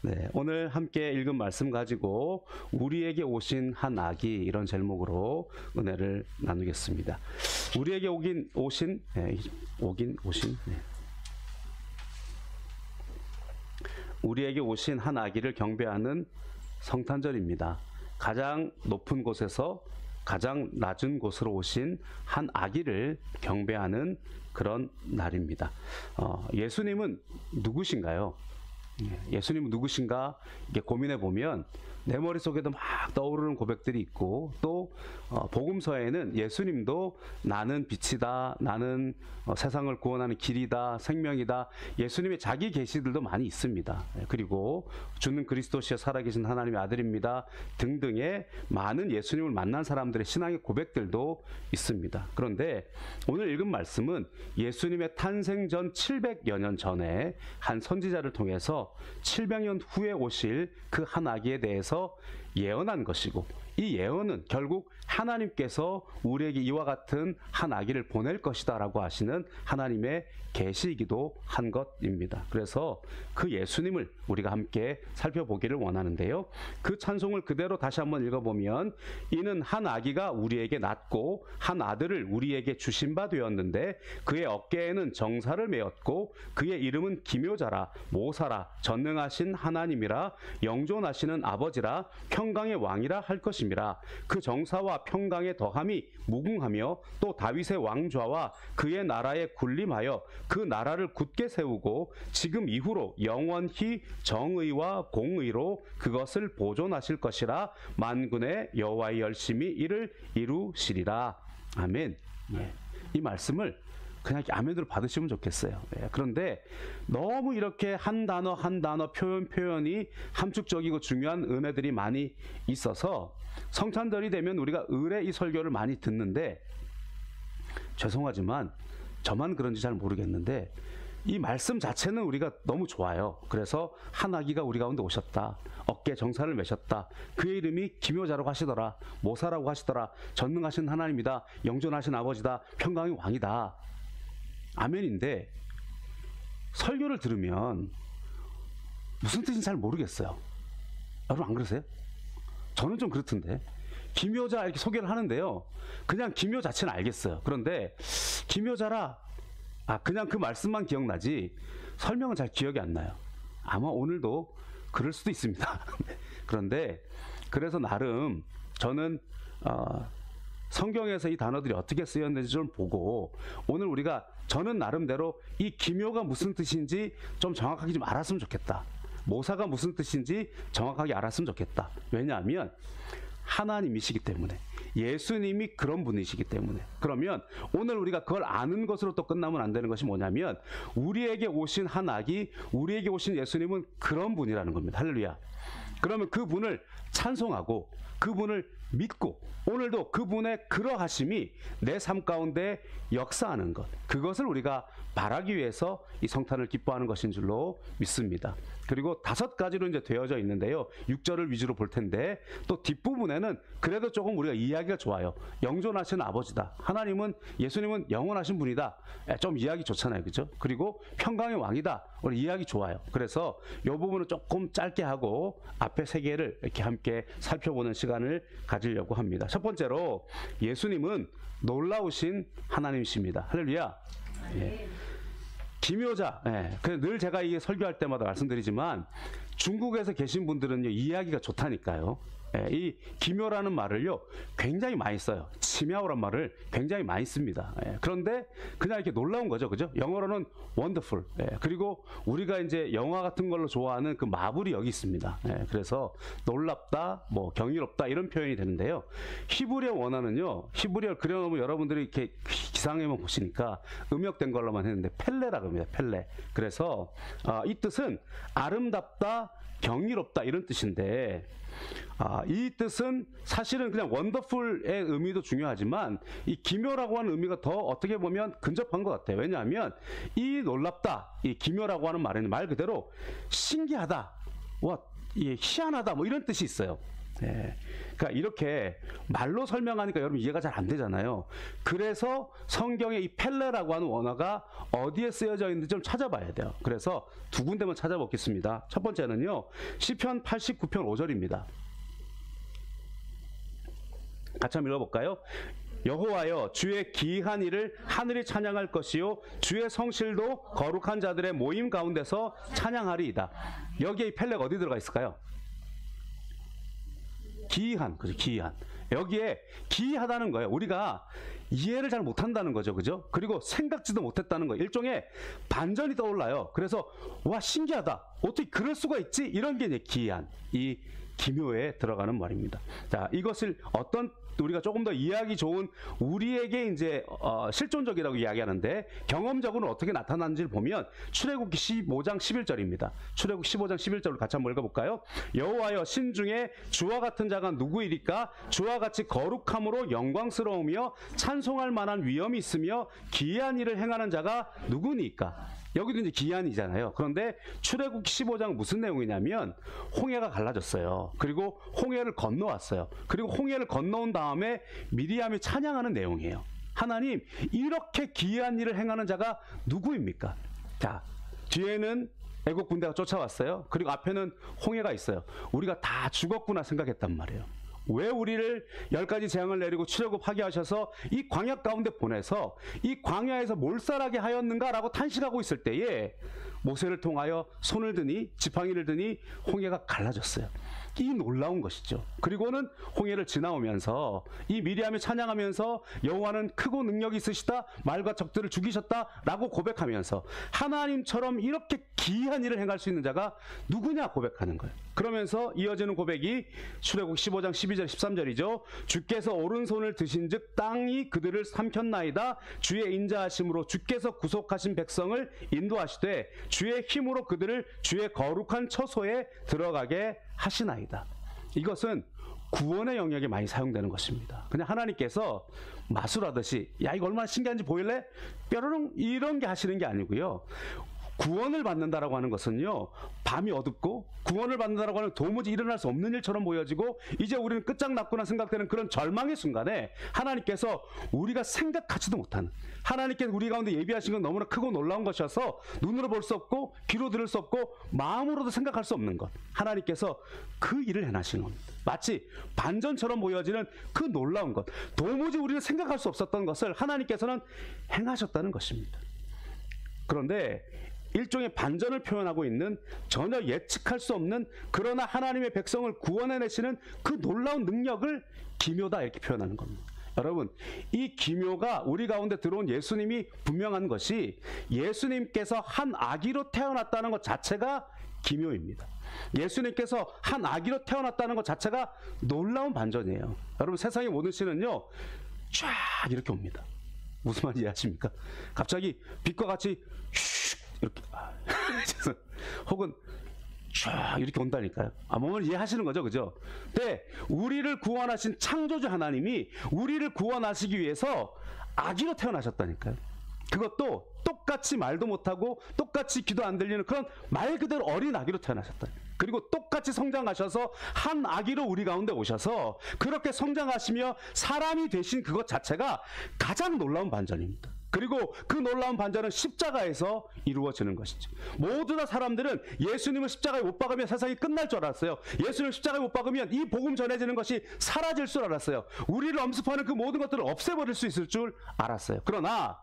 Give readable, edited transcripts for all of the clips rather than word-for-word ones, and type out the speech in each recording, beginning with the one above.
네, 오늘 함께 읽은 말씀 가지고 우리에게 오신 한 아기, 이런 제목으로 은혜를 나누겠습니다. 우리에게 오신 우리에게 오신 한 아기를 경배하는 성탄절입니다. 가장 높은 곳에서 가장 낮은 곳으로 오신 한 아기를 경배하는 그런 날입니다. 예수님은 누구신가요? 예수님은 누구신가 이렇게 고민해 보면 내 머릿속에도 막 떠오르는 고백들이 있고, 또 복음서에는 예수님도 나는 빛이다, 나는 세상을 구원하는 길이다, 생명이다, 예수님의 자기 계시들도 많이 있습니다. 그리고 주는 그리스도시여 살아계신 하나님의 아들입니다 등등의 많은 예수님을 만난 사람들의 신앙의 고백들도 있습니다. 그런데 오늘 읽은 말씀은 예수님의 탄생 전 700여 년 전에 한 선지자를 통해서 700년 후에 오실 그 한 아기에 대해서 예언한 것이고, 이 예언은 결국 하나님께서 우리에게 이와 같은 한 아기를 보낼 것이다 라고 하시는 하나님의 계시이기도 한 것입니다. 그래서 그 예수님을 우리가 함께 살펴보기를 원하는데요, 그 찬송을 그대로 다시 한번 읽어보면, 이는 한 아기가 우리에게 낳고 한 아들을 우리에게 주신 바 되었는데 그의 어깨에는 정사를 메었고 그의 이름은 기묘자라, 모사라, 전능하신 하나님이라, 영존하시는 아버지라, 평강의 왕이라 할 것임이라. 그 정사와 평강의 더함이 무궁하며 또 다윗의 왕좌와 그의 나라에 군림하여 그 나라를 굳게 세우고 지금 이후로 영원히 정의와 공의로 그것을 보존하실 것이라. 만군의 여호와의 열심히 이를 이루시리라. 아멘. 이 말씀을 그냥 아멘으로 받으시면 좋겠어요. 그런데 너무 이렇게 한 단어 한 단어 표현이 함축적이고 중요한 은혜들이 많이 있어서 성탄절이 되면 우리가 을의 이 설교를 많이 듣는데, 죄송하지만 저만 그런지 잘 모르겠는데 이 말씀 자체는 우리가 너무 좋아요. 그래서 한 아기가 우리 가운데 오셨다, 어깨에 정사를 메셨다, 그의 이름이 기묘자라고 하시더라, 모사라고 하시더라, 전능하신 하나님이다, 영존하신 아버지다, 평강의 왕이다. 아멘인데 설교를 들으면 무슨 뜻인지 잘 모르겠어요. 여러분 안 그러세요? 저는 좀 그렇던데. 기묘자 이렇게 소개를 하는데요, 그냥 기묘 자체는 알겠어요. 그런데 기묘자라, 그냥 그 말씀만 기억나지 설명은 잘 기억이 안 나요. 아마 오늘도 그럴 수도 있습니다. 그런데 그래서 나름 저는 성경에서 이 단어들이 어떻게 쓰였는지 좀 보고, 오늘 저는 나름대로 이 기묘가 무슨 뜻인지 좀 정확하게 좀 알았으면 좋겠다, 모사가 무슨 뜻인지 정확하게 알았으면 좋겠다. 왜냐하면 하나님이시기 때문에, 예수님이 그런 분이시기 때문에. 그러면 오늘 우리가 그걸 아는 것으로 또 끝나면 안 되는 것이 뭐냐면, 우리에게 오신 한 아기, 우리에게 오신 예수님은 그런 분이라는 겁니다. 할렐루야. 그러면 그분을 찬송하고 그분을 믿고 오늘도 그분의 그러하심이 내 삶 가운데 역사하는 것, 그것을 우리가 바라기 위해서 이 성탄을 기뻐하는 것인 줄로 믿습니다. 그리고 5가지로 이제 되어져 있는데요, 6절을 위주로 볼 텐데, 또 뒷부분에는 그래도 조금 우리가 이해하기가 좋아요. 영존하신 아버지다, 하나님은, 예수님은 영원하신 분이다, 좀 이해하기 좋잖아요, 그죠? 그리고 평강의 왕이다, 우리 이해하기 좋아요. 그래서 이 부분은 조금 짧게 하고 앞에 3개를 이렇게 함께 살펴보는 시간을 가지려고 합니다. 첫 번째로, 예수님은 놀라우신 하나님이십니다. 할렐루야. 기묘자. 늘 제가 이게 설교할 때마다 말씀드리지만 중국에서 계신 분들은요, 이해하기가 좋다니까요. 이 기묘라는 말을요 굉장히 많이 써요. 치미아오란 말을 굉장히 많이 씁니다. 그런데 그냥 이렇게 놀라운 거죠, 그죠? 영어로는 wonderful. 그리고 우리가 이제 영화 같은 걸로 좋아하는 그 마블이 여기 있습니다. 그래서 놀랍다, 뭐 경이롭다 이런 표현이 되는데요, 히브리어 원어는요, 히브리어 그려놓으면 여러분들이 이렇게 기상에만 보시니까 음역된 걸로만 했는데 펠레라고 합니다. 펠레. 그래서 이 뜻은 아름답다, 경이롭다 이런 뜻인데, 이 뜻은 사실은 그냥 원더풀의 의미도 중요하지만 이 기묘라고 하는 의미가 더 어떻게 보면 근접한 것 같아요. 왜냐하면 이 놀랍다, 이 기묘라고 하는 말에는 말 그대로 신기하다, 희한하다 뭐 이런 뜻이 있어요. 예. 그러니까 이렇게 말로 설명하니까 여러분 이해가 잘 안 되잖아요. 그래서 성경에 이 펠레라고 하는 원어가 어디에 쓰여져 있는지 좀 찾아봐야 돼요. 그래서 두 군데만 찾아보겠습니다. 첫 번째는요, 시편 89편 5절입니다. 같이 한번 읽어볼까요? 여호와여, 주의 기이한 일을 하늘이 찬양할 것이요 주의 성실도 거룩한 자들의 모임 가운데서 찬양하리이다. 여기에 이 펠레가 어디 들어가 있을까요? 기이한, 그죠? 기이한. 여기에 기이하다는 거예요. 우리가 이해를 잘 못한다는 거죠. 그죠? 그리고 생각지도 못했다는 거예요. 일종의 반전이 떠올라요. 그래서 와, 신기하다. 어떻게 그럴 수가 있지? 이런 게 이제 기이한, 이 기묘에 들어가는 말입니다. 자, 이것을 어떤 우리가 조금 더 이해하기 좋은 우리에게 이제 실존적이라고 이야기하는데 경험적으로는 어떻게 나타나는지를 보면 출애굽기 15장 11절입니다. 출애굽기 15장 11절을 같이 한번 읽어볼까요? 여호와여, 신중에 주와 같은 자가 누구이리까? 주와 같이 거룩함으로 영광스러우며 찬송할 만한 위엄이 있으며 기이한 일을 행하는 자가 누구니까? 여기도 이제 기이한이잖아요. 그런데 출애굽기 15장 무슨 내용이냐면 홍해가 갈라졌어요. 그리고 홍해를 건너왔어요. 그리고 홍해를 건너온 다음에 미리암이 찬양하는 내용이에요. 하나님, 이렇게 기이한 일을 행하는 자가 누구입니까? 자, 뒤에는 애국 군대가 쫓아왔어요. 그리고 앞에는 홍해가 있어요. 우리가 다 죽었구나 생각했단 말이에요. 왜 우리를 10가지 재앙을 내리고 출애굽하게 하셔서 이 광야 가운데 보내서 이 광야에서 몰살하게 하였는가라고 탄식하고 있을 때에 모세를 통하여 손을 드니 지팡이를 드니 홍해가 갈라졌어요. 이 놀라운 것이죠. 그리고는 홍해를 지나오면서 이 미리암이 찬양하면서 여호와는 크고 능력이 있으시다, 말과 적들을 죽이셨다라고 고백하면서 하나님처럼 이렇게 기이한 일을 행할 수 있는 자가 누구냐 고백하는 거예요. 그러면서 이어지는 고백이 출애굽 15장 12절 13절이죠. 주께서 오른손을 드신즉 땅이 그들을 삼켰나이다. 주의 인자하심으로 주께서 구속하신 백성을 인도하시되 주의 힘으로 그들을 주의 거룩한 처소에 들어가게 하시나이다. 이것은 구원의 영역에 많이 사용되는 것입니다. 그냥 하나님께서 마술하듯이 야, 이거 얼마나 신기한지 보일래? 뾰로롱 이런 게 하시는 게 아니고요. 구원을 받는다라고 하는 것은요, 밤이 어둡고 구원을 받는다라고 하는 도무지 일어날 수 없는 일처럼 보여지고 이제 우리는 끝장났구나 생각되는 그런 절망의 순간에 하나님께서 우리가 생각하지도 못하는, 하나님께서 우리 가운데 예비하신 건 너무나 크고 놀라운 것이어서 눈으로 볼 수 없고 귀로 들을 수 없고 마음으로도 생각할 수 없는 것, 하나님께서 그 일을 해나시는 겁니다. 마치 반전처럼 보여지는 그 놀라운 것, 도무지 우리는 생각할 수 없었던 것을 하나님께서는 행하셨다는 것입니다. 그런데 일종의 반전을 표현하고 있는, 전혀 예측할 수 없는, 그러나 하나님의 백성을 구원해내시는 그 놀라운 능력을 기묘다 이렇게 표현하는 겁니다. 여러분, 이 기묘가 우리 가운데 들어온 예수님이 분명한 것이 예수님께서 한 아기로 태어났다는 것 자체가 기묘입니다. 예수님께서 한 아기로 태어났다는 것 자체가 놀라운 반전이에요. 여러분, 세상의 모든 신은요 쫙 이렇게 옵니다. 무슨 말인지 이해하십니까? 갑자기 빛과 같이 슉 이렇게 혹은 쫙 이렇게 온다니까요. 뭔가 이해하시는 거죠, 그죠? 근데 우리를 구원하신 창조주 하나님이 우리를 구원하시기 위해서 아기로 태어나셨다니까요. 그것도 똑같이 말도 못하고 똑같이 귀도 안 들리는 그런 말 그대로 어린 아기로 태어나셨다. 그리고 똑같이 성장하셔서 한 아기로 우리 가운데 오셔서 그렇게 성장하시며 사람이 되신 그것 자체가 가장 놀라운 반전입니다. 그리고 그 놀라운 반전은 십자가에서 이루어지는 것이죠. 모두나 사람들은 예수님을 십자가에 못 박으면 세상이 끝날 줄 알았어요. 예수님을 십자가에 못 박으면 이 복음 전해지는 것이 사라질 줄 알았어요. 우리를 엄습하는 그 모든 것들을 없애버릴 수 있을 줄 알았어요. 그러나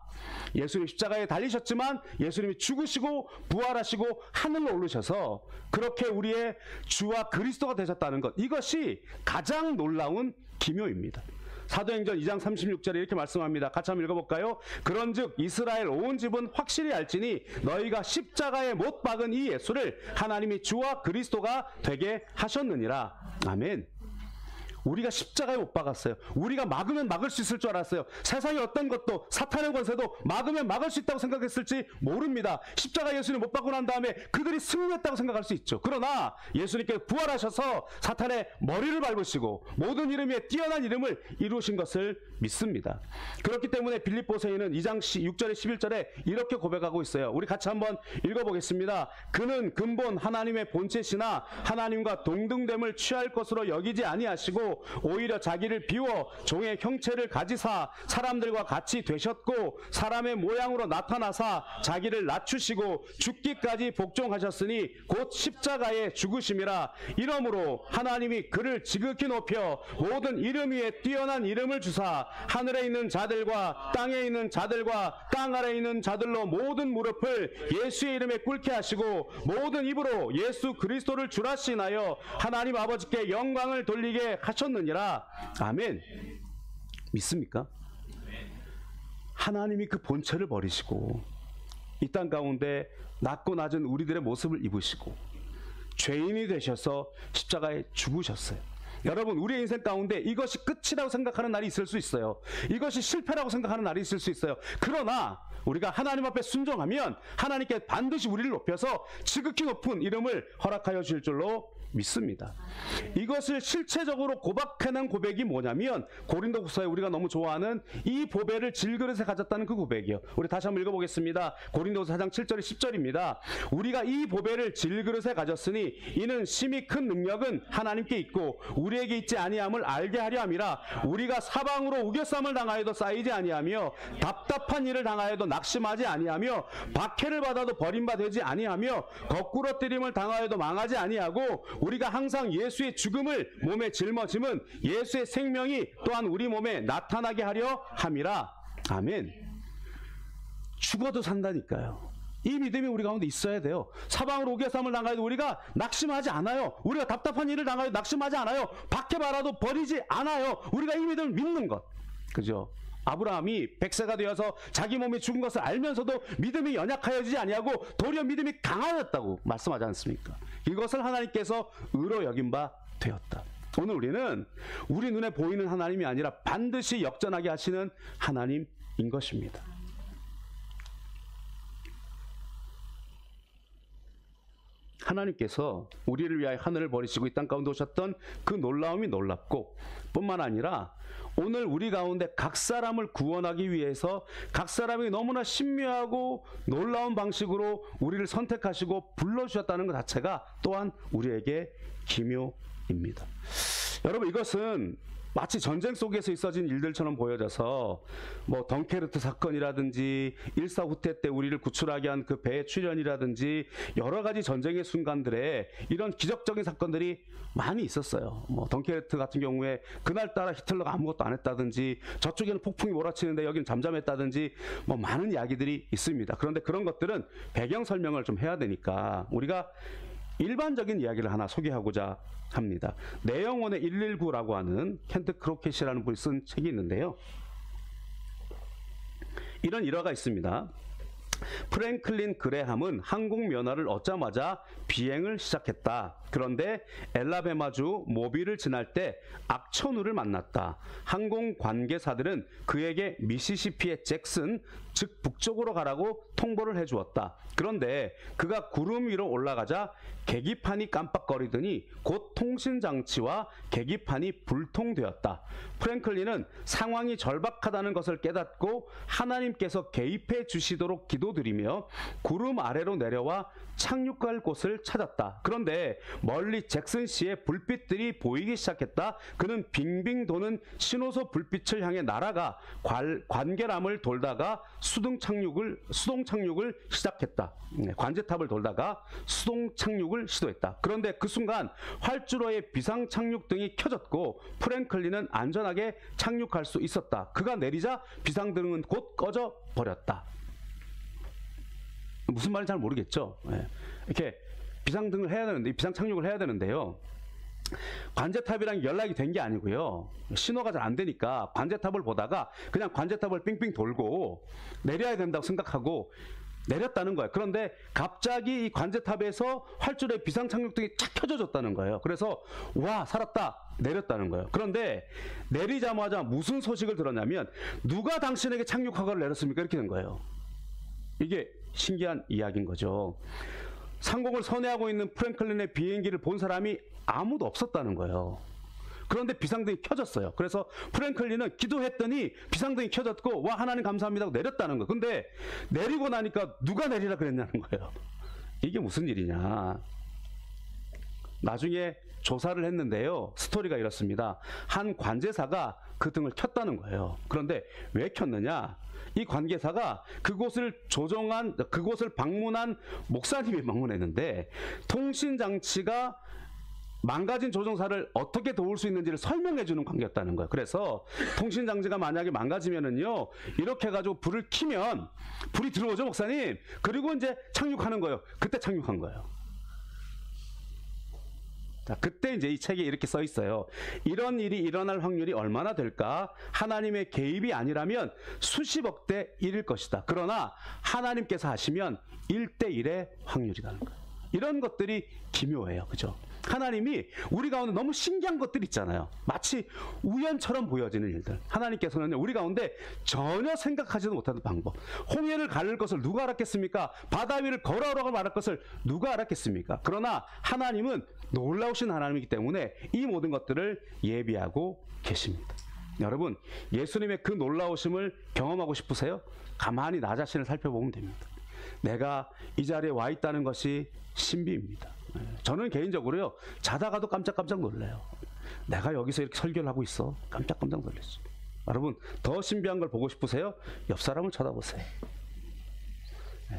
예수님 십자가에 달리셨지만 예수님이 죽으시고 부활하시고 하늘로 오르셔서 그렇게 우리의 주와 그리스도가 되셨다는 것, 이것이 가장 놀라운 기묘입니다. 사도행전 2장 36절에 이렇게 말씀합니다. 같이 한번 읽어볼까요? 그런즉 이스라엘 온 집은 확실히 알지니 너희가 십자가에 못 박은 이 예수를 하나님이 주와 그리스도가 되게 하셨느니라. 아멘. 우리가 십자가에 못 박았어요. 우리가 막으면 막을 수 있을 줄 알았어요. 세상의 어떤 것도, 사탄의 권세도 막으면 막을 수 있다고 생각했을지 모릅니다. 십자가 예수님 못 박고 난 다음에 그들이 승리했다고 생각할 수 있죠. 그러나 예수님께 부활하셔서 사탄의 머리를 밟으시고 모든 이름 위에 뛰어난 이름을 이루신 것을 믿습니다. 그렇기 때문에 빌립보서에는 2장 6절에 11절에 이렇게 고백하고 있어요. 우리 같이 한번 읽어보겠습니다. 그는 근본 하나님의 본체시나 하나님과 동등됨을 취할 것으로 여기지 아니하시고 오히려 자기를 비워 종의 형체를 가지사 사람들과 같이 되셨고 사람의 모양으로 나타나사 자기를 낮추시고 죽기까지 복종하셨으니 곧 십자가에 죽으심이라. 이러므로 하나님이 그를 지극히 높여 모든 이름 위에 뛰어난 이름을 주사 하늘에 있는 자들과 땅에 있는 자들과 땅 아래에 있는 자들로 모든 무릎을 예수의 이름에 꿇게 하시고 모든 입으로 예수 그리스도를 주라시나여 하나님 아버지께 영광을 돌리게 하셨느니라. 아멘. 믿습니까? 하나님이 그 본체를 버리시고 이 땅 가운데 낮고 낮은 우리들의 모습을 입으시고 죄인이 되셔서 십자가에 죽으셨어요. 여러분, 우리의 인생 가운데 이것이 끝이라고 생각하는 날이 있을 수 있어요. 이것이 실패라고 생각하는 날이 있을 수 있어요. 그러나 우리가 하나님 앞에 순종하면 하나님께 반드시 우리를 높여서 지극히 높은 이름을 허락하여 주실 줄로 믿습니다. 이것을 실체적으로 고백해낸 고백이 뭐냐면 고린도후서에 우리가 너무 좋아하는 이 보배를 질그릇에 가졌다는 그 고백이요. 우리 다시 한번 읽어보겠습니다. 고린도후서 4장 7절에 10절입니다. 우리가 이 보배를 질그릇에 가졌으니 이는 심히 큰 능력은 하나님께 있고 우리에게 있지 아니함을 알게 하려 함이라. 우리가 사방으로 우겨쌈을 당하여도 쌓이지 아니하며 답답한 일을 당하여도 낙심하지 아니하며 박해를 받아도 버림받지 아니하며 거꾸러뜨림을 당하여도 망하지 아니하고 우리가 항상 예수의 죽음을 몸에 짊어짐은 예수의 생명이 또한 우리 몸에 나타나게 하려 함이라. 아멘. 죽어도 산다니까요. 이 믿음이 우리 가운데 있어야 돼요. 사방으로 우겨쌈을 당하여도 우리가 낙심하지 않아요. 우리가 답답한 일을 당하여도 낙심하지 않아요. 박해받아도 버리지 않아요. 우리가 이 믿음을 믿는 것. 그죠? 아브라함이 100세가 되어서 자기 몸이 죽은 것을 알면서도 믿음이 연약하여지지 아니하고 도리어 믿음이 강하였다고 말씀하지 않습니까? 이것을 하나님께서 의로 여긴 바 되었다. 오늘 우리는 우리 눈에 보이는 하나님이 아니라 반드시 역전하게 하시는 하나님인 것입니다. 하나님께서 우리를 위하여 하늘을 버리시고 이 땅 가운데 오셨던 그 놀라움이 놀랍고 뿐만 아니라 오늘 우리 가운데 각 사람을 구원하기 위해서 각 사람이 너무나 신묘하고 놀라운 방식으로 우리를 선택하시고 불러주셨다는 것 자체가 또한 우리에게 기묘입니다. 여러분, 이것은 마치 전쟁 속에서 있어진 일들처럼 보여져서 뭐 덩케르트 사건이라든지 일사후퇴 때 우리를 구출하게 한 그 배의 출현이라든지 여러 가지 전쟁의 순간들에 이런 기적적인 사건들이 많이 있었어요. 뭐 덩케르트 같은 경우에 그날따라 히틀러가 아무것도 안 했다든지 저쪽에는 폭풍이 몰아치는데 여기는 잠잠했다든지 뭐 많은 이야기들이 있습니다. 그런데 그런 것들은 배경 설명을 좀 해야 되니까 우리가 일반적인 이야기를 하나 소개하고자 합니다. 내 영혼의 119라고 하는 켄트 크로켓이라는 분이 쓴 책이 있는데요. 이런 일화가 있습니다. 프랭클린 그레함은 항공 면허를 얻자마자 비행을 시작했다. 그런데 엘라베마주 모빌을 지날 때 악천후를 만났다. 항공 관계사들은 그에게 미시시피의 잭슨, 즉 북쪽으로 가라고 통보를 해주었다. 그런데 그가 구름 위로 올라가자 계기판이 깜빡거리더니 곧 통신장치와 계기판이 불통되었다. 프랭클린은 상황이 절박하다는 것을 깨닫고 하나님께서 개입해 주시도록 기도드리며 구름 아래로 내려와 착륙할 곳을 찾았다. 그런데 멀리 잭슨 씨의 불빛들이 보이기 시작했다. 그는 빙빙 도는 신호소 불빛을 향해 날아가 관계람을 돌다가 수동 착륙을 시작했다. 관제탑을 돌다가 수동 착륙을 시도했다. 그런데 그 순간 활주로의 비상 착륙 등이 켜졌고 프랭클린은 안전하게 착륙할 수 있었다. 그가 내리자 비상등은 곧 꺼져 버렸다. 무슨 말인지 잘 모르겠죠. 이렇게 비상등을 해야 되는데, 비상 착륙을 해야 되는데요. 관제탑이랑 연락이 된 게 아니고요. 신호가 잘 안 되니까 관제탑을 보다가 그냥 관제탑을 삥삥 돌고 내려야 된다고 생각하고 내렸다는 거예요. 그런데 갑자기 이 관제탑에서 활주로에 비상착륙등이 착 켜져졌다는 거예요. 그래서 와, 살았다, 내렸다는 거예요. 그런데 내리자마자 무슨 소식을 들었냐면 누가 당신에게 착륙 허가를 내렸습니까? 이렇게 된 거예요. 이게 신기한 이야기인 거죠. 상공을 선회하고 있는 프랭클린의 비행기를 본 사람이 아무도 없었다는 거예요. 그런데 비상등이 켜졌어요. 그래서 프랭클린은 기도했더니 비상등이 켜졌고 와, 하나님 감사합니다 하고 내렸다는 거예요. 근데 내리고 나니까 누가 내리라 그랬냐는 거예요. 이게 무슨 일이냐. 나중에 조사를 했는데요. 스토리가 이렇습니다. 한 관제사가 그 등을 켰다는 거예요. 그런데 왜 켰느냐. 이 관계사가 그곳을 방문한 목사님이 방문했는데 통신장치가 망가진 조종사를 어떻게 도울 수 있는지를 설명해 주는 관계였다는 거예요. 그래서 통신장치가 만약에 망가지면은요, 이렇게 해가지고 불을 켜면 불이 들어오죠, 목사님. 그리고 이제 착륙하는 거예요. 그때 착륙한 거예요. 자, 그때 이제 이 책에 이렇게 써 있어요. 이런 일이 일어날 확률이 얼마나 될까? 하나님의 개입이 아니라면 수십억 대 1일 것이다. 그러나 하나님께서 하시면 1대 1의 확률이라는 거예요. 이런 것들이 기묘해요. 그죠? 하나님이 우리 가운데 너무 신기한 것들 있잖아요. 마치 우연처럼 보여지는 일들. 하나님께서는 우리 가운데 전혀 생각하지도 못하는 방법. 홍해를 가를 것을 누가 알았겠습니까? 바다 위를 걸어오라고 말할 것을 누가 알았겠습니까? 그러나 하나님은 놀라우신 하나님이기 때문에 이 모든 것들을 예비하고 계십니다. 여러분, 예수님의 그 놀라우심을 경험하고 싶으세요? 가만히 나 자신을 살펴보면 됩니다. 내가 이 자리에 와 있다는 것이 신비입니다. 저는 개인적으로요, 자다가도 깜짝깜짝 놀라요. 내가 여기서 이렇게 설교를 하고 있어. 깜짝깜짝 놀랐어요. 여러분, 더 신비한 걸 보고 싶으세요? 옆 사람을 쳐다보세요.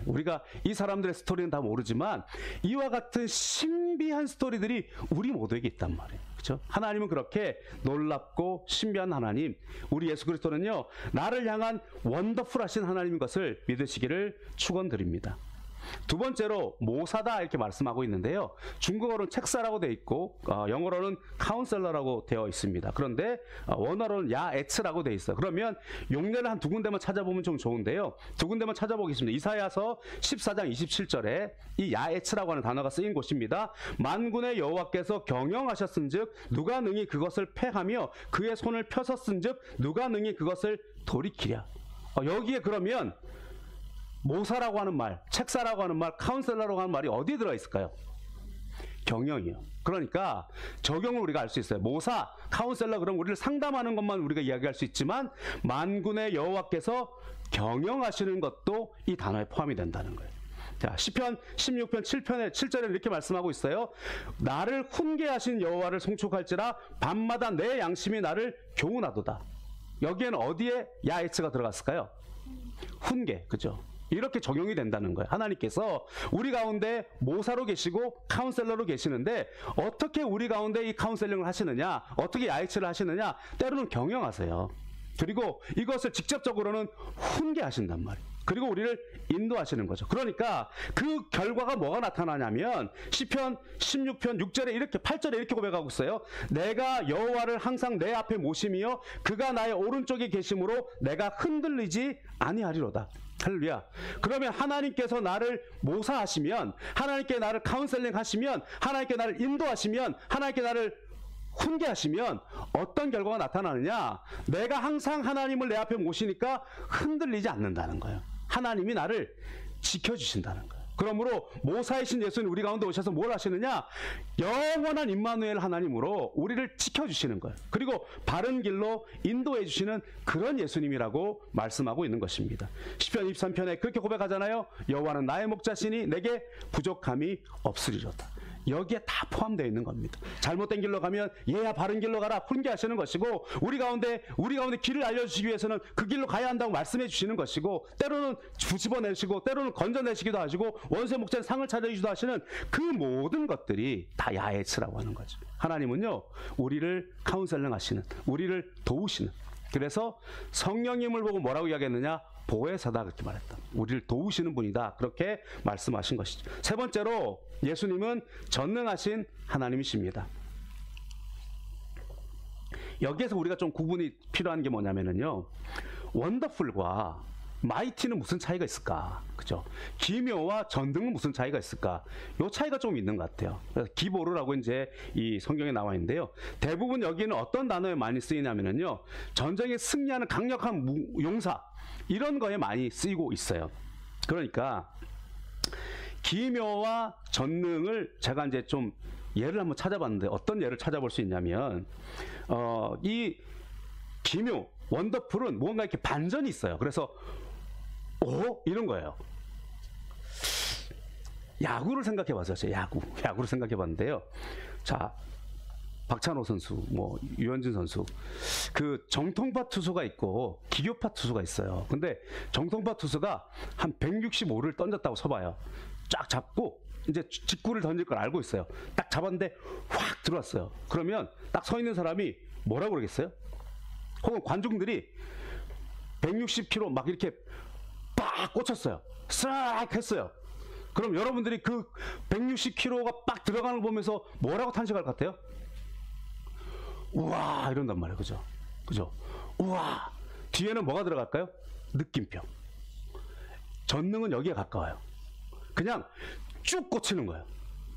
우리가 이 사람들의 스토리는 다 모르지만 이와 같은 신비한 스토리들이 우리 모두에게 있단 말이에요. 그렇죠? 하나님은 그렇게 놀랍고 신비한 하나님, 우리 예수 그리스도는요, 나를 향한 원더풀하신 하나님인 것을 믿으시기를 축원드립니다. 두 번째로 모사다 이렇게 말씀하고 있는데요. 중국어로는 책사라고 되어 있고 영어로는 카운셀러라고 되어 있습니다. 그런데 원어로는 야에츠라고 되어 있어요. 그러면 용례를 한 두 군데만 찾아보면 좀 좋은데요. 두 군데만 찾아보겠습니다. 이사야서 14장 27절에 이 야에츠라고 하는 단어가 쓰인 곳입니다. 만군의 여호와께서 경영하셨은즉 누가 능히 그것을 패하며 그의 손을 펴섰은즉 누가 능히 그것을 돌이키랴. 여기에 그러면 모사라고 하는 말, 책사라고 하는 말, 카운셀러라고 하는 말이 어디에 들어있을까요? 경영이요. 그러니까 적용을 우리가 알 수 있어요. 모사, 카운셀러, 그럼 우리를 상담하는 것만 우리가 이야기할 수 있지만 만군의 여호와께서 경영하시는 것도 이 단어에 포함이 된다는 거예요. 자, 시편 16편 7절에 이렇게 말씀하고 있어요. 나를 훈계하신 여호와를 송축할지라 밤마다 내 양심이 나를 교훈하도다. 여기에는 어디에 야에츠가 들어갔을까요? 훈계, 그죠? 이렇게 적용이 된다는 거예요. 하나님께서 우리 가운데 모사로 계시고 카운셀러로 계시는데 어떻게 우리 가운데 이 카운셀링을 하시느냐, 어떻게 야이치를 하시느냐, 때로는 경영하세요. 그리고 이것을 직접적으로는 훈계하신단 말이에요. 그리고 우리를 인도하시는 거죠. 그러니까 그 결과가 뭐가 나타나냐면 시편 16편 6절에 이렇게 8절에 이렇게 고백하고 있어요. 내가 여호와를 항상 내 앞에 모심이여 그가 나의 오른쪽에 계심으로 내가 흔들리지 아니하리로다. 할렐루야. 그러면 하나님께서 나를 모사하시면, 하나님께 나를 카운셀링 하시면, 하나님께 나를 인도하시면, 하나님께 나를 훈계하시면 어떤 결과가 나타나느냐? 내가 항상 하나님을 내 앞에 모시니까 흔들리지 않는다는 거예요. 하나님이 나를 지켜주신다는 거예요. 그러므로 모사이신 예수님 우리 가운데 오셔서 뭘 하시느냐? 영원한 임마누엘 하나님으로 우리를 지켜주시는 거예요. 그리고 바른 길로 인도해 주시는 그런 예수님이라고 말씀하고 있는 것입니다. 시편 23편에 그렇게 고백하잖아요. 여호와는 나의 목자시니 내게 부족함이 없으리로다. 여기에 다 포함되어 있는 겁니다. 잘못된 길로 가면 얘야 바른 길로 가라 훈계하시는 것이고, 우리 가운데 길을 알려주시기 위해서는 그 길로 가야 한다고 말씀해 주시는 것이고, 때로는 뒤집어내시고 때로는 건져내시기도 하시고 원수의 목자의 상을 차려주기도 하시는 그 모든 것들이 다 야에츠라고 하는 거죠. 하나님은요, 우리를 카운셀링 하시는, 우리를 도우시는, 그래서 성령님을 보고 뭐라고 이야기했느냐? 보혜사다 그렇게 말했다. 우리를 도우시는 분이다 그렇게 말씀하신 것이죠. 세 번째로 예수님은 전능하신 하나님이십니다. 여기에서 우리가 좀 구분이 필요한 게 뭐냐면요, 원더풀과 마이티는 무슨 차이가 있을까? 그죠? 기묘와 전등은 무슨 차이가 있을까? 요 차이가 좀 있는 것 같아요. 그래서 기보르라고 이제 이 성경에 나와 있는데요. 대부분 여기는 어떤 단어에 많이 쓰이냐면요. 전쟁에 승리하는 강력한 용사, 이런 거에 많이 쓰이고 있어요. 그러니까 기묘와 전능을 제가 이제 좀 예를 한번 찾아봤는데 어떤 예를 찾아볼 수 있냐면 이 기묘, 원더풀은 뭔가 이렇게 반전이 있어요. 그래서 이런 거예요. 야구를 생각해 봤어요. 야구를 생각해 봤는데요. 자, 박찬호 선수, 뭐 유현진 선수, 그 정통파 투수가 있고 기교파 투수가 있어요. 근데 정통파 투수가 한 165를 던졌다고 쳐봐요. 쫙 잡고 이제 직구를 던질 걸 알고 있어요. 딱 잡았는데 확 들어왔어요. 그러면 딱 서 있는 사람이 뭐라고 그러겠어요? 혹은 관중들이 160km 막 이렇게 빡 꽂혔어요. 싹 했어요. 그럼 여러분들이 그 160km가 빡 들어가는 거 보면서 뭐라고 탄식할 것 같아요? 우와, 이런단 말이에요. 그죠? 우와. 뒤에는 뭐가 들어갈까요? 느낌표. 전능은 여기에 가까워요. 그냥 쭉 꽂히는 거예요.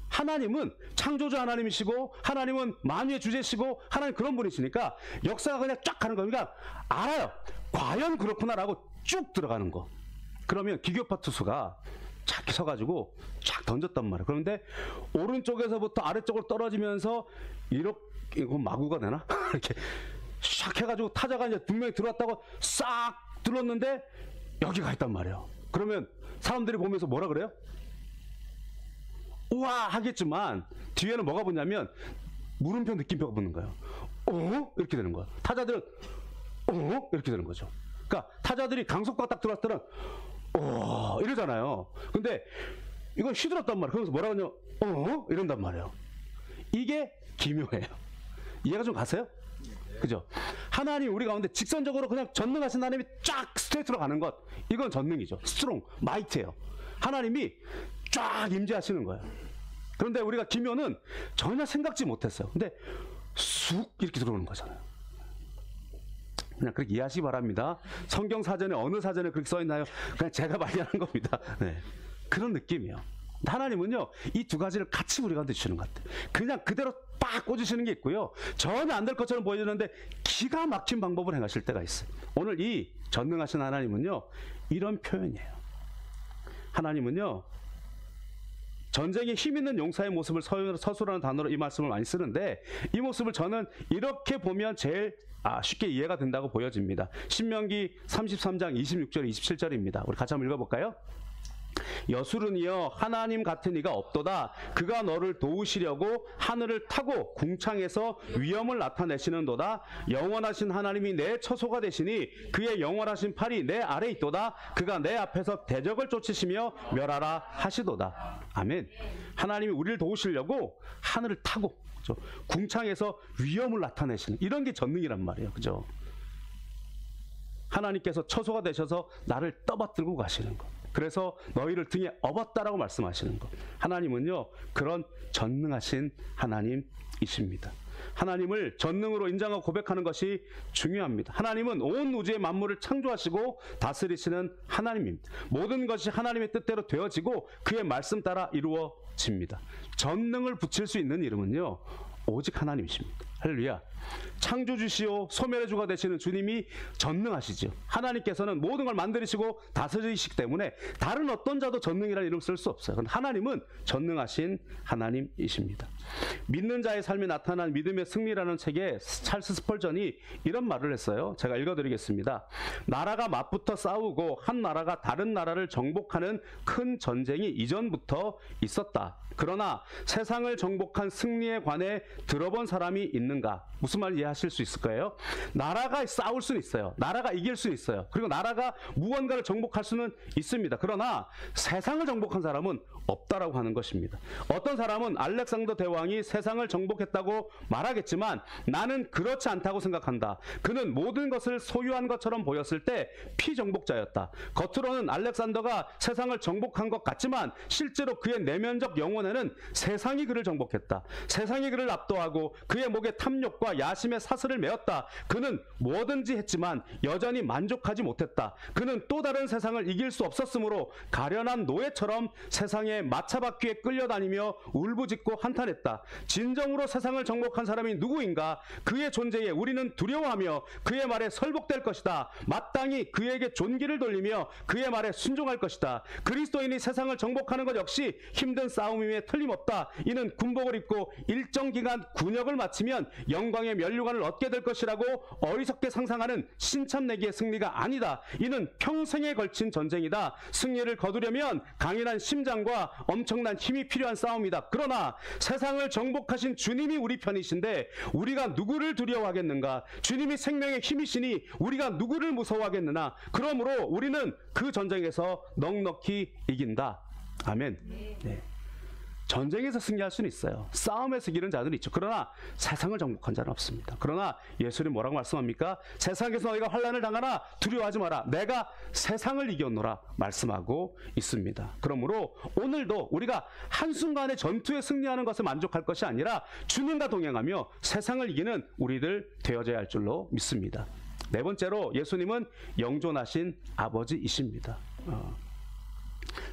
하나님은 창조주 하나님이시고 하나님은 만유의 주제시고 하나님 그런 분이시니까 역사가 그냥 쫙 가는 거니까 알아요. 과연 그렇구나라고 쭉 들어가는 거. 그러면 기교파 투수가 착 서가지고 착 던졌단 말이에요. 그런데 오른쪽에서부터 아래쪽으로 떨어지면서 이렇게, 이거 마구가 되나? 이렇게 샥 해가지고 타자가 이제 분명히 들어왔다고 싹 들었는데 여기가 있단 말이에요. 그러면 사람들이 보면서 뭐라 그래요? 우와 하겠지만 뒤에는 뭐가 붙냐면 물음표 느낌표가 붙는 거예요. 이렇게 되는 거야. 타자들은 이렇게 되는 거죠. 그러니까 타자들이 강속구가 딱 들어왔을 때는 이러잖아요. 근데 이건 휘둘렀단 말이에요. 그러면서 뭐라 하냐? 이런단 말이에요. 이게 기묘해요. 이해가 좀 가세요? 그죠? 하나님 우리 가운데 직선적으로 그냥 전능하신 하나님이 쫙 스트레이트로 가는 것, 이건 전능이죠. 스트롱, 마이트예요. 하나님이 쫙 임재하시는 거예요. 그런데 우리가 기묘는 전혀 생각지 못했어요. 근데 쑥 이렇게 들어오는 거잖아요. 그냥 그렇게 이해하시기 바랍니다. 성경 사전에 어느 사전에 그렇게 써 있나요? 그냥 제가 많이 하는 겁니다. 네. 그런 느낌이에요. 하나님은요, 이 두 가지를 같이 우리 가운데 주시는 것 같아요. 그냥 그대로 빡 꽂으시는 게 있고요. 전혀 안 될 것처럼 보여지는데 기가 막힌 방법을 행하실 때가 있어요. 오늘 이 전능하신 하나님은요, 이런 표현이에요. 하나님은요, 전쟁에 힘 있는 용사의 모습을 서술하는 단어로 이 말씀을 많이 쓰는데, 이 모습을 저는 이렇게 보면 제일 쉽게 이해가 된다고 보여집니다. 신명기 33장 26절 27절입니다. 우리 같이 한번 읽어볼까요? 여술은이여 하나님 같은 이가 없도다. 그가 너를 도우시려고 하늘을 타고 궁창에서 위엄을 나타내시는도다. 영원하신 하나님이 내 처소가 되시니 그의 영원하신 팔이 내 아래 있도다. 그가 내 앞에서 대적을 쫓으시며 멸하라 하시도다. 아멘. 하나님이 우리를 도우시려고 하늘을 타고, 그죠? 궁창에서 위엄을 나타내시는, 이런 게 전능이란 말이에요. 그죠? 하나님께서 처소가 되셔서 나를 떠받들고 가시는 것. 그래서 너희를 등에 업었다라고 말씀하시는 것. 하나님은요, 그런 전능하신 하나님이십니다. 하나님을 전능으로 인정하고 고백하는 것이 중요합니다. 하나님은 온 우주의 만물을 창조하시고 다스리시는 하나님입니다. 모든 것이 하나님의 뜻대로 되어지고 그의 말씀 따라 이루어집니다. 전능을 붙일 수 있는 이름은요, 오직 하나님이십니다. 할렐루야. 창조주시오 소멸의 주가 되시는 주님이 전능하시죠. 하나님께서는 모든 걸 만드시고 다스리시기 때문에 다른 어떤 자도 전능이라는 이름 쓸 수 없어요. 하나님은 전능하신 하나님이십니다. 믿는 자의 삶에 나타난 믿음의 승리라는 책에 찰스 스펄전이 이런 말을 했어요. 제가 읽어드리겠습니다. 나라가 맞붙어 싸우고 한 나라가 다른 나라를 정복하는 큰 전쟁이 이전부터 있었다. 그러나 세상을 정복한 승리에 관해 들어본 사람이 있는가? 무슨 말 이해하실 수 있을 거예요? 나라가 싸울 수는 있어요. 나라가 이길 수는 있어요. 그리고 나라가 무언가를 정복할 수는 있습니다. 그러나 세상을 정복한 사람은 없다라고 하는 것입니다. 어떤 사람은 알렉산더 대왕이 세상을 정복했다고 말하겠지만 나는 그렇지 않다고 생각한다. 그는 모든 것을 소유한 것처럼 보였을 때 피정복자였다. 겉으로는 알렉산더가 세상을 정복한 것 같지만 실제로 그의 내면적 영혼에는 세상이 그를 정복했다. 세상이 그를 압도하고 그의 목에 육체의 탐욕과 야심의 사슬을 메었다. 그는 뭐든지 했지만 여전히 만족하지 못했다. 그는 또 다른 세상을 이길 수 없었으므로 가련한 노예처럼 세상의 마차바퀴에 끌려다니며 울부짖고 한탄했다. 진정으로 세상을 정복한 사람이 누구인가? 그의 존재에 우리는 두려워하며 그의 말에 설복될 것이다. 마땅히 그에게 존귀를 돌리며 그의 말에 순종할 것이다. 그리스도인이 세상을 정복하는 것 역시 힘든 싸움임에 틀림없다. 이는 군복을 입고 일정 기간 군역을 마치면 영광의 면류관을 얻게 될 것이라고 어리석게 상상하는 신참내기의 승리가 아니다. 이는 평생에 걸친 전쟁이다. 승리를 거두려면 강인한 심장과 엄청난 힘이 필요한 싸움이다. 그러나 세상을 정복하신 주님이 우리 편이신데 우리가 누구를 두려워하겠는가? 주님이 생명의 힘이시니 우리가 누구를 무서워하겠느냐? 그러므로 우리는 그 전쟁에서 넉넉히 이긴다. 아멘. 네. 전쟁에서 승리할 수는 있어요. 싸움에서 이기는 자들은 있죠. 그러나 세상을 정복한 자는 없습니다. 그러나 예수님 뭐라고 말씀합니까? 세상에서 너희가 환난을 당하나 두려워하지 마라. 내가 세상을 이겼노라 말씀하고 있습니다. 그러므로 오늘도 우리가 한순간에 전투에 승리하는 것을 만족할 것이 아니라 주님과 동행하며 세상을 이기는 우리들 되어져야 할 줄로 믿습니다. 네 번째로 예수님은 영존하신 아버지이십니다.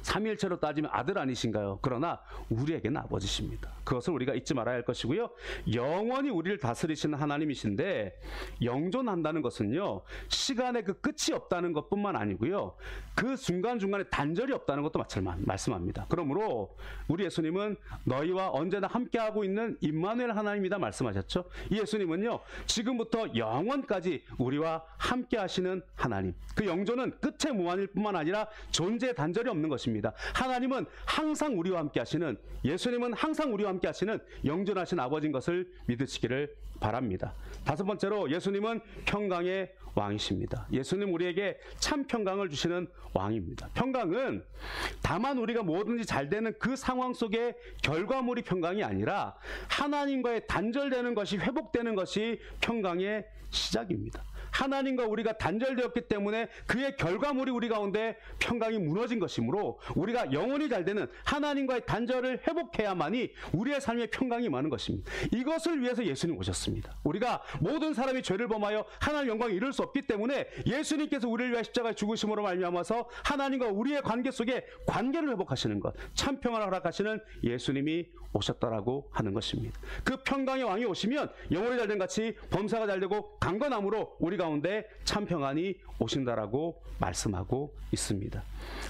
삼위일체로 따지면 아들 아니신가요? 그러나 우리에게는 아버지십니다. 그것을 우리가 잊지 말아야 할 것이고요. 영원히 우리를 다스리시는 하나님이신데 영존한다는 것은요, 시간의 그 끝이 없다는 것뿐만 아니고요, 그 중간중간에 단절이 없다는 것도 말씀합니다. 그러므로 우리 예수님은 너희와 언제나 함께하고 있는 임마누엘 하나님이다 말씀하셨죠. 이 예수님은요, 지금부터 영원까지 우리와 함께하시는 하나님. 그 영존은 끝의 무한일 뿐만 아니라 존재의 단절이 없는 것입니다. 하나님은 항상 우리와 함께 하시는, 예수님은 항상 우리와 함께 하시는 영존하신 아버지인 것을 믿으시기를 바랍니다. 다섯 번째로 예수님은 평강의 왕이십니다. 예수님 우리에게 참 평강을 주시는 왕입니다. 평강은 다만 우리가 뭐든지 잘 되는 그 상황 속의 결과물이 평강이 아니라 하나님과의 단절되는 것이, 회복되는 것이 평강의 시작입니다. 하나님과 우리가 단절되었기 때문에 그의 결과물이 우리 가운데 평강이 무너진 것이므로 우리가 영원히 잘 되는 하나님과의 단절을 회복해야만이 우리의 삶에 평강이 많은 것입니다. 이것을 위해서 예수님 오셨습니다. 우리가 모든 사람이 죄를 범하여 하나님 영광에 이룰 수 없기 때문에 예수님께서 우리를 위하여 십자가에 죽으심으로 말미암아서 하나님과 우리의 관계 속에 관계를 회복하시는 것, 참 평안을 허락하시는 예수님이 오셨다라고 하는 것입니다. 그 평강의 왕이 오시면 영혼이 잘된 같이 범사가 잘되고 강건함으로 우리 가운데 참 평안이 오신다라고 말씀하고 있습니다.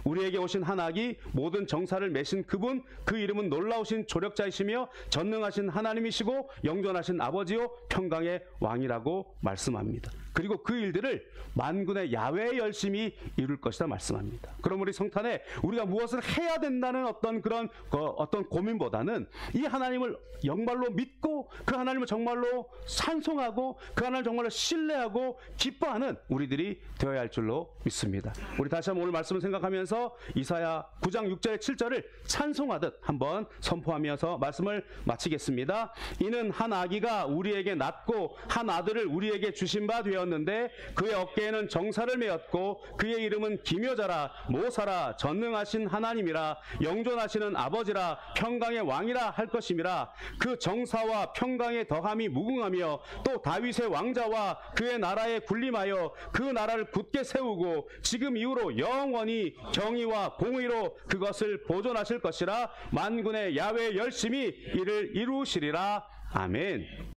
우리에게 오신 한 아기, 모든 정사를 메신 그분, 그 이름은 놀라우신 조력자이시며 전능하신 하나님이시고 영존하신 아버지요 평강의 왕이라고 말씀합니다. 그리고 그 일들을 만군의 야훼의 열심히 이룰 것이다 말씀합니다. 그럼 우리 성탄에 우리가 무엇을 해야 된다는 어떤 그런 어떤 고민보다는 이 하나님을 정말로 믿고 그 하나님을 정말로 찬송하고 그 하나님을 정말로 신뢰하고 기뻐하는 우리들이 되어야 할 줄로 믿습니다. 우리 다시 한번 오늘 말씀을 생각하면서 이사야 9장 6절에 7절을 찬송하듯 한번 선포하면서 말씀을 마치겠습니다. 이는 한 아기가 우리에게 낳고 한 아들을 우리에게 주신 바 되었는데 그의 어깨에는 정사를 메었고 그의 이름은 기묘자라 모사라 전능하신 하나님이라 영존하시는 아버지라 평강의 왕이라 할 것임이라. 그 정사와 평강의 더함이 무궁하며 또 다윗의 왕자와 그의 나라에 군림하여 그 나라를 굳게 세우고 지금 이후로 영원히 정의와 공의로 그것을 보존하실 것이라. 만군의 야훼 열심히 이를 이루시리라. 아멘.